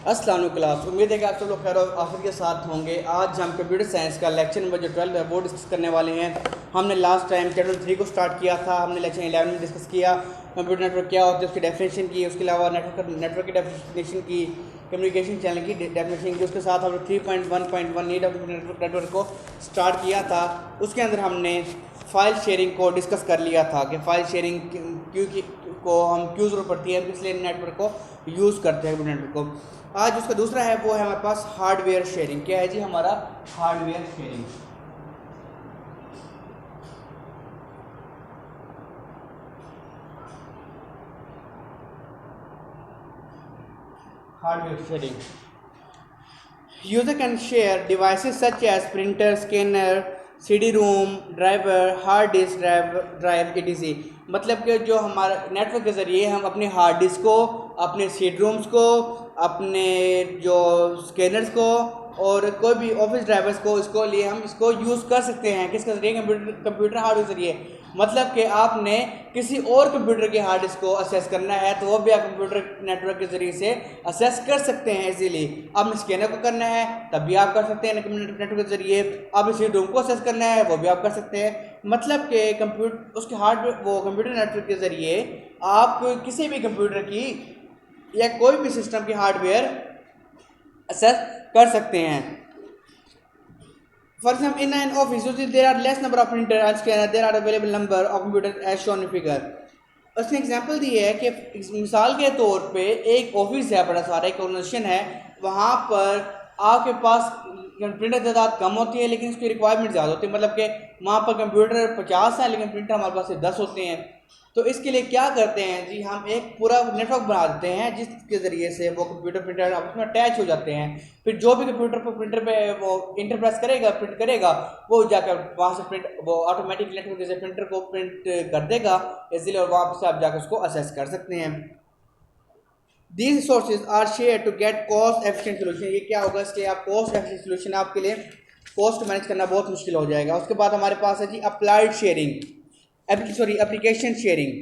अस्सलाम वालेकुम क्लास। उम्मीद है कि आप सब लोग खैर और आफियत के साथ होंगे। आज हम कंप्यूटर साइंस का लेक्चर नंबर जो 12 है वो डिस्कस करने वाले हैं। हमने लास्ट टाइम चैप्टर 3 को स्टार्ट किया था। हमने लेक्चर 11 में डिस्कस किया कंप्यूटर नेटवर्क क्या होता है, उसकी डेफिनेशन की, उसके अलावा नेटवर्क की डेफिनेशन की, कम्युनिकेशन चैनल की डेफिनेशन की। उसके साथ हमने 3.1.1 नीड ऑफ नेटवर्क को स्टार्ट किया था। उसके अंदर हमने फ़ाइल शेयरिंग को डिस्कस कर लिया था कि फ़ाइल शेयरिंग क्यों को हम क्यों ज़रूरत पड़ती है, किस लिए नेटवर्क को यूज़ करते हैं नेटवर्क को। आज उसका दूसरा है वो है हमारे पास हार्डवेयर शेयरिंग। क्या है जी हमारा hardware sharing. Hardware sharing user can share devices such as printer, scanner, CD ROM, driver, hard disk drive etc। मतलब कि जो हमारा नेटवर्क के ज़रिए हम अपने हार्ड डिस्क को, अपने सीडी रोम्स को, अपने जो स्कैनर्स को और कोई भी ऑफिस ड्राइवर्स को, इसको लिए हम इसको यूज़ कर सकते हैं। किसके ज़रिए? कंप्यूटर हार्डवेयर के ज़रिए। मतलब कि आपने किसी और कंप्यूटर के हार्ड डिस्क को असेस करना है तो वो भी आप कंप्यूटर नेटवर्क के ज़रिए से असेस कर सकते हैं इजीली। आपने स्कैनर को करना है तब भी आप कर सकते हैं नेटवर्क के ज़रिए। आप इसी रूम को असेस करना है वो भी आप कर सकते हैं। मतलब कि कंप्यूटर उसके हार्डवेयर वो कंप्यूटर नेटवर्क के ज़रिए आप किसी भी कंप्यूटर की या कोई भी सिस्टम की हार्डवेयर असेस कर सकते हैं। For example, in an office, usually there are less number of printer and scanner. There are available number of computer as shown in figure. उसने एग्जांपल दी है कि मिसाल के तौर पे एक ऑफिस है, बड़ा सारा एक ऑर्गेनाइजेशन है। वहाँ पर आपके पास प्रिंटर की तादाद कम होती है लेकिन उसकी रिक्वायरमेंट ज़्यादा होती है। मतलब कि वहाँ पर कंप्यूटर 50 हैं लेकिन प्रिंटर हमारे पास सिर्फ 10 होते हैं। तो इसके लिए क्या करते हैं जी, हम एक पूरा नेटवर्क बना देते हैं जिसके ज़रिए से वो कंप्यूटर प्रिंटर आपस में अटैच हो जाते हैं। फिर जो भी कंप्यूटर पर प्रिंटर पे वो इंटरप्रेस करेगा, प्रिंट करेगा, वो जाकर वहाँ से प्रिंट वो ऑटोमेटिक नेटवर्क से प्रिंटर को प्रिंट कर देगा इजीली और वहाँ से आप जाकर उसको असेस कर सकते हैं। These sources are share to get cost efficient solution. ये क्या होगा इसके आप कॉस्ट एफिशिएंट सोल्यूशन आपके लिए कॉस्ट मैनेज करना बहुत मुश्किल हो जाएगा। उसके बाद हमारे पास है जी applied sharing, application sharing.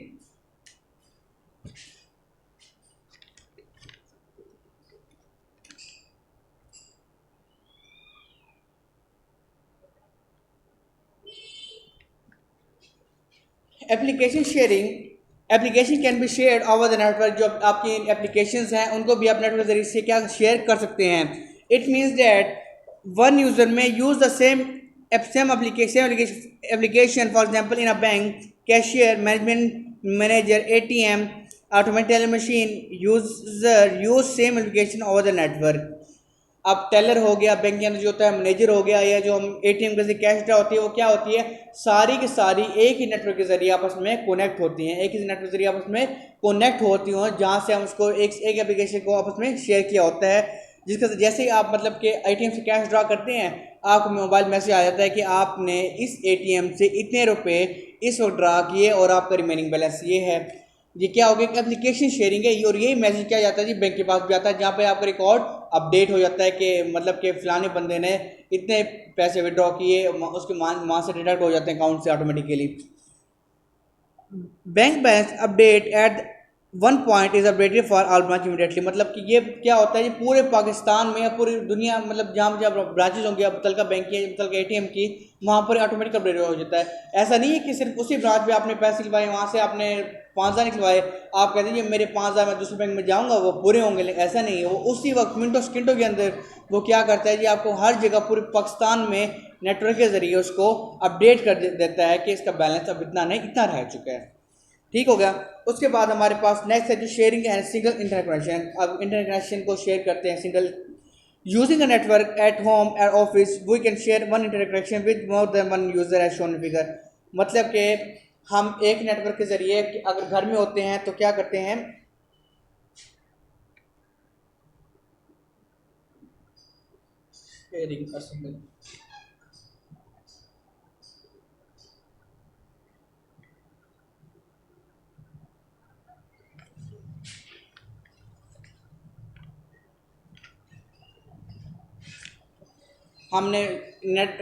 Application sharing, application can be share over the network. जो आपकी एप्लीकेशंस हैं उनको भी आप नेटवर्क के जरिए से क्या शेयर कर सकते हैं। It means that one user may use the same application for example in a bank, cashier, management manager, ATM, automatic teller machine, user use same application over the network. अब teller हो गया, bank के अंदर जो होता है manager हो गया, या जो हम एटीएम के कैश ड्रा होती है वो क्या होती है, सारी की सारी एक ही नेटवर्क के जरिए आपस में कनेक्ट होती हैं। एक ही नेटवर्क के जरिए आपस में कनेक्ट होती हैं जहाँ से हम उसको एक एप्लीकेशन को आपस में शेयर किया होता है। जिसका जैसे ही आप मतलब कि एटीएम से कैश ड्रा करते हैं आपको मोबाइल मैसेज आ जाता है कि आपने इस एटीएम से इतने रुपए इस वक्त ड्रा किए और आपका रिमेनिंग बैलेंस ये है। ये क्या हो गया, एप्लीकेशन शेयरिंग है। और यही मैसेज क्या जाता है जी बैंक के पास भी आता है जहाँ पे आपका रिकॉर्ड अपडेट हो जाता है कि मतलब कि फलाने बंदे ने इतने पैसे विड्रॉ किए, उसके वहाँ से डिडक्ट हो जाते हैं अकाउंट से automatically. Bank balance update at one point is updated for all branch immediately. मतलब कि ये क्या होता है ये पूरे पाकिस्तान में या पूरी दुनिया मतलब जहाँ जहाँ ब्रांचेज होंगी अब तल का बैंक की तल का एटीएम की, वहाँ पर ऑटोमेटिक अपडेट हो जाता है। ऐसा नहीं है कि सिर्फ उसी ब्रांच पे आपने पैसे निकलवाए, वहाँ से आपने 5,000 निकलवाए, आप कहते हैं मेरे 5,000 मैं दूसरे बैंक में जाऊँगा वो पूरे होंगे, लेकिन ऐसा नहीं है। वो उसी वक्त मिनटों सेकंडों के अंदर वो क्या करता है जी, आपको हर जगह पूरे पाकिस्तान में नेटवर्क के ज़रिए उसको अपडेट कर देता है कि इसका बैलेंस अब इतना नहीं इतना रह चुका है। ठीक हो गया। उसके बाद हमारे पास नेक्स्ट है जो शेयरिंग है सिंगल इंटरनेट कनेक्शन। अब इंटरनेट कनेक्शन को शेयर करते हैं single using a network at home at office we can share one internet connection with more than one user as shown figure. मतलब कि हम एक नेटवर्क के जरिए अगर घर में होते हैं तो क्या करते हैं, शेयरिंग का सिंगल हमने नेट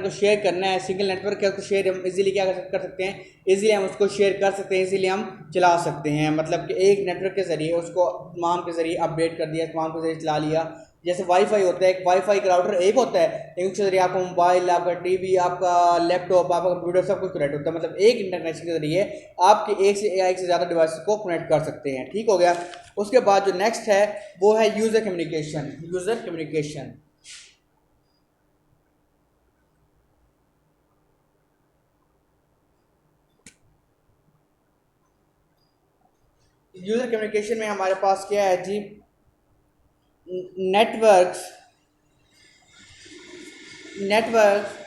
को शेयर करना है, सिंगल नेटवर्क है, उसको शेयर हम इजीली क्या कर सकते हैं, इजीली हम उसको शेयर कर सकते हैं, इजीली हम चला सकते हैं। मतलब कि एक नेटवर्क के ज़रिए उसको तमाम के ज़रिए अपडेट कर दिया, तमाम के ज़रिए चला लिया। जैसे वाईफाई होता है, एक वाईफाई का राउटर एक होता है, लेकिन उसके ज़रिए आपका मोबाइल, आपका टीवी, आपका लैपटॉप, आपका कंप्यूटर सब कुछ कनेक्ट होता है। मतलब एक इंटरनेट कनेक्शन के ज़रिए आपके एक से ज़्यादा डिवाइस को कनेक्ट कर सकते हैं। ठीक हो गया। उसके बाद जो नेक्स्ट है वो है user communication. User communication user communication में हमारे पास क्या है जी, networks network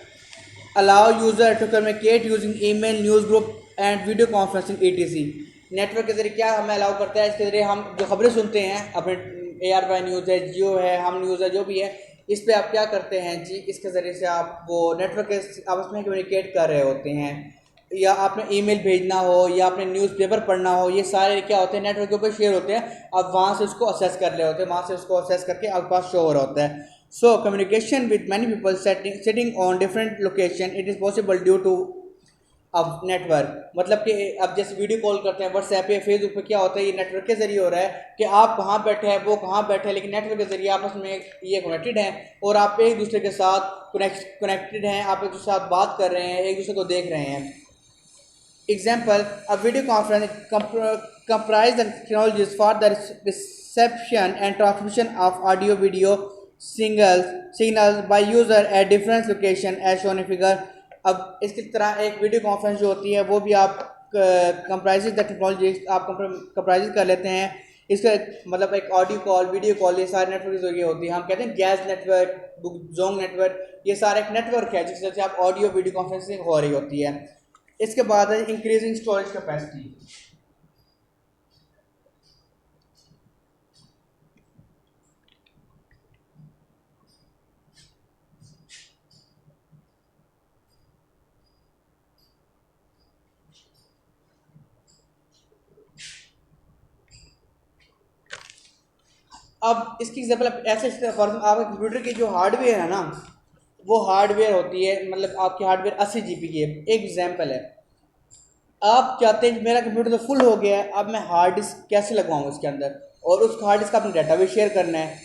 allow user to communicate using email, news group and video conferencing etc। Network के जरिए क्या हमें अलाउ करता है, इसके जरिए हम जो खबरें सुनते हैं अपने AR न्यूज़ है, जियो है, हम न्यूज़ है, जो भी है, इस पे आप क्या करते हैं जी, इसके ज़रिए से आप वो नेटवर्क के आपस में कम्युनिकेट कर रहे होते हैं, या आपने ईमेल भेजना हो या आपने न्यूज़पेपर पढ़ना हो, ये सारे क्या होते हैं नेटवर्क के ऊपर शेयर होते हैं। आप वहाँ से उसको असेस कर रहे होते हैं, वहाँ से उसको असेस करके आपके पास शो हो रहा होता है। So communication with many people sitting on different location, it is possible due to अब नेटवर्क। मतलब कि अब जैसे वीडियो कॉल करते हैं व्हाट्सएप या फेसबुक पे, क्या होता है ये नेटवर्क के जरिए हो रहा है कि आप कहाँ बैठे हैं, वो कहाँ बैठे हैं, लेकिन नेटवर्क के जरिए आपस में ये कनेक्टेड हैं और आप एक दूसरे के साथ कनेक्टेड हैं, आप एक दूसरे के साथ बात कर रहे हैं, एक दूसरे को देख रहे हैं। Example, a video conference comprise the technologies for the reception and transmission of audio video signals by user at different location as shown in figure। अब इसकी तरह एक वीडियो कॉन्फ्रेंस जो होती है वो भी आप कंप्राइज द टेक्नोलॉजी आप कंप्राइज कर लेते हैं। इसका मतलब एक ऑडियो कॉल, वीडियो कॉल, ये सारे नेटवर्क के जरिए होती है। हम कहते हैं गैस नेटवर्क, जोंग नेटवर्क, ये सारा एक नेटवर्क है जिसकी वजह से आप ऑडियो वीडियो कॉन्फ्रेंसिंग हो रही होती है। इसके बाद है इंक्रीजिंग स्टोरेज कैपेसिटी। अब इसकी एग्जाम्पल ऐसे आपके कंप्यूटर की जो हार्डवेयर है ना, वो हार्डवेयर होती है, मतलब आपकी हार्डवेयर 80 GB की है। एक एग्जाम्पल है, आप चाहते हैं मेरा कंप्यूटर तो फुल हो गया है, अब मैं हार्ड डिस्क कैसे लगवाऊँ इसके अंदर, और उस हार्ड डिस्क का अपना डाटा भी शेयर करना है।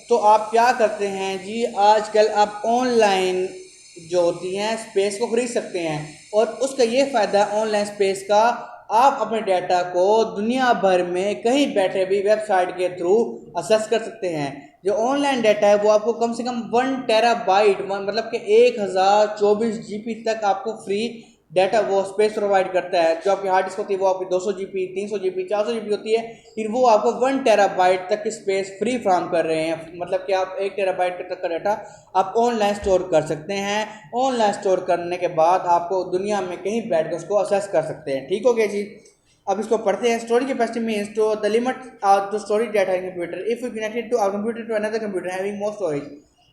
तो आप क्या करते हैं जी, आजकल आप ऑनलाइन जो होती हैं स्पेस को खरीद सकते हैं, और उसका ये फ़ायदा ऑनलाइन स्पेस का, आप अपने डाटा को दुनिया भर में कहीं बैठे भी वेबसाइट के थ्रू असेस कर सकते हैं। जो ऑनलाइन डाटा है वो आपको कम से कम 1 TB मतलब कि 1024 GB तक आपको फ्री डाटा वो स्पेस प्रोवाइड करता है। जो आपकी हार्ड डिस्क होती है वो आपकी 200 GB, 300 GB, 400 GB होती है, फिर वो आपको 1 TB तक की स्पेस फ्री फ्राहम कर रहे हैं। मतलब कि आप 1 TB तक का डाटा आप ऑनलाइन स्टोर कर सकते हैं। ऑनलाइन स्टोर करने के बाद आपको दुनिया में कहीं बैठ कर उसको असेस कर सकते हैं। ठीक हो गया जी। अब इसको पढ़ते हैं। Storage capacity means to the limit to storage data in computer if you connected to our computer to another computer having more storage.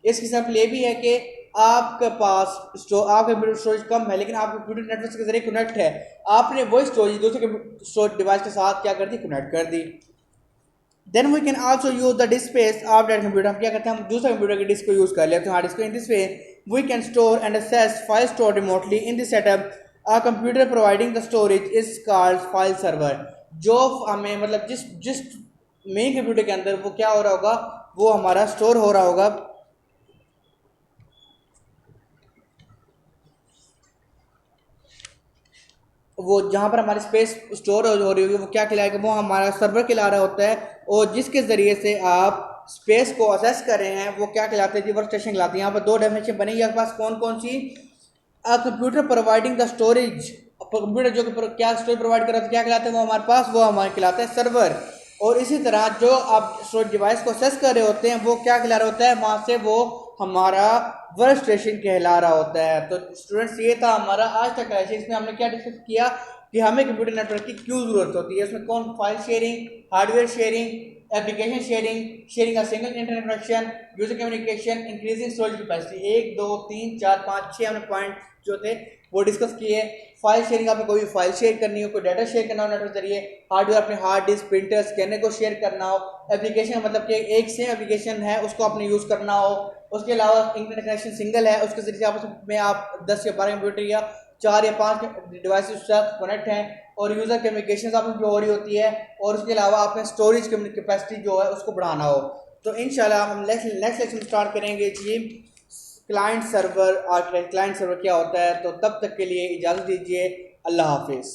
इसके साथ ये भी है कि आपके पास आपका कंप्यूटर स्टोरेज कम है, लेकिन आपके कंप्यूटर नेटवर्क के जरिए कनेक्ट है, आपने वही स्टोरेज दूसरे स्टोरेज डिवाइस के साथ क्या कर दी, कनेक्ट कर दी। Then we can also use the disk space of that computer. हम क्या करते हैं, हम दूसरे कंप्यूटर की डिस्क को यूज कर लेते हैं, हार्ड डिस्क को। In this way we can store and access file store remotely in this setup. A computer providing the storage is called file server. जो हमें मतलब जिस जिस मेन कंप्यूटर के अंदर वो क्या हो रहा होगा, वो हमारा स्टोर हो रहा होगा, वो जहाँ पर हमारी स्पेस स्टोर हो रही होगी वो क्या खिलाएगा, वो हमारा सर्वर खिला रहा होता है। और जिसके ज़रिए से आप स्पेस को असेस कर रहे हैं वो क्या खिलाते हैं जी, वर्क स्टेशन खिलाते हैं। यहाँ पर दो डेफिनेशन बनेगी आपके पास, कौन कौन सी। Computer providing the storage, computer जो क्या स्टोरेज प्रोवाइड कर रहा है क्या खिलाते हैं वो हमारे पास, वो हमारे खिलाते हैं सर्वर। और इसी तरह जो आप स्टोरेज डिवाइस को असेस कर रहे होते हैं वो क्या खिला रहा होता है, वहाँ से वो हमारा वर्क स्टेशन कहला रहा होता है। तो स्टूडेंट्स ये था हमारा आज तक का। इसमें हमने क्या डिस्कस किया कि हमें कंप्यूटर नेटवर्क की क्यों ज़रूरत होती है, इसमें कौन file sharing, hardware sharing, application sharing, sharing a single internet connection, user communication, increasing storage capacity. 1 2 3 4 5 6 हमने पॉइंट जो थे वो डिस्कस किए। फाइल शेयरिंग, आपने कोई फाइल शेयर करनी हो, कोई डाटा शेयर करना हो नेटवर्क के जरिए, हार्डवेयर अपने हार्ड डिस्क, प्रिंटर, स्कैनर को शेयर करना हो। एप्लीकेशन मतलब कि एक सेम एप्लीकेशन है उसको आपने यूज़ करना हो। उसके अलावा इंटरनेट कनेक्शन सिंगल है, उसके जरिए आपस में आप 10 या 12 कंप्यूटर या 4 या 5 डिवाइस कनेक्ट हैं, और यूज़र कम्युनिकेशन आपने जो हो रही होती है, और उसके अलावा आपने स्टोरेज कैपेसिटी जो है उसको बढ़ाना हो। तो इंशाल्लाह हम नेक्स्ट लेक्चर स्टार्ट करेंगे जी client server architecture, client server क्या होता है। तो तब तक के लिए इजाज़त दीजिए, अल्लाह हाफिज़।